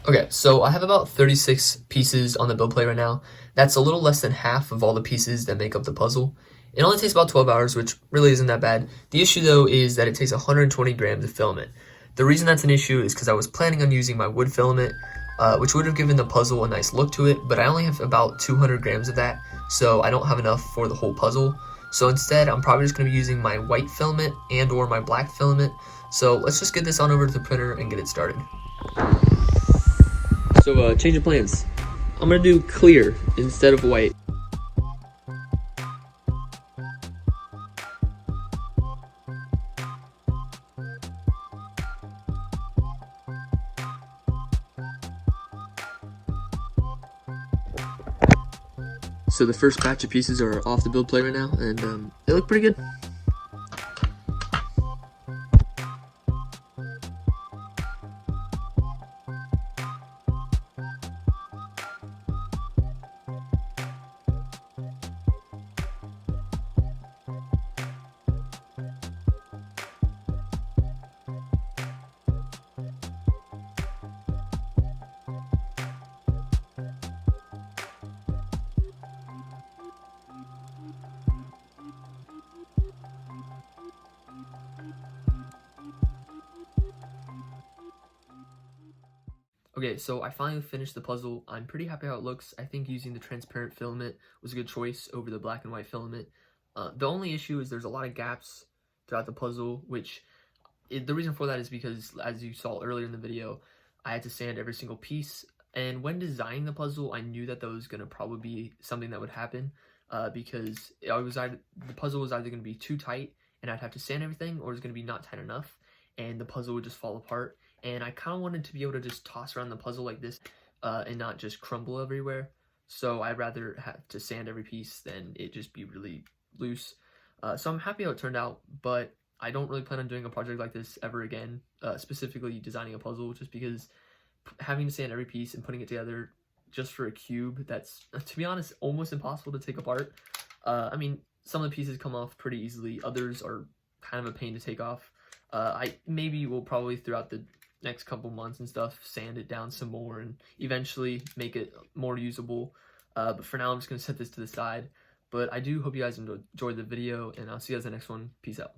Okay, so I have about 36 pieces on the build plate right now. That's a little less than half of all the pieces that make up the puzzle. It only takes about 12 hours, which really isn't that bad. The issue though is that it takes 120 grams of filament. The reason that's an issue is because I was planning on using my wood filament, which would have given the puzzle a nice look to it, but I only have about 200 grams of that, so I don't have enough for the whole puzzle. So instead, I'm probably just going to be using my white filament and or my black filament. So let's just get this on over to the printer and get it started. So change of plans. I'm gonna do clear instead of white. So the first batch of pieces are off the build plate right now, and they look pretty good. Okay, so I finally finished the puzzle. I'm pretty happy how it looks. I think using the transparent filament was a good choice over the black and white filament. The only issue is there's a lot of gaps throughout the puzzle, which the reason for that is because, as you saw earlier in the video, I had to sand every single piece. And when designing the puzzle, I knew that was going to probably be something that would happen because the puzzle was either going to be too tight and I'd have to sand everything, or it's going to be not tight enough and the puzzle would just fall apart. And I kind of wanted to be able to just toss around the puzzle like this and not just crumble everywhere. So I'd rather have to sand every piece than it just be really loose. So I'm happy how it turned out, but I don't really plan on doing a project like this ever again, specifically designing a puzzle, just because having to sand every piece and putting it together just for a cube, that's, to be honest, almost impossible to take apart. I mean, some of the pieces come off pretty easily, others are kind of a pain to take off. I maybe will probably throughout the next couple months and stuff sand it down some more and eventually make it more usable, but for now I'm just going to set this to the side. But I do hope you guys enjoyed the video, and I'll see you guys in the next one. Peace out.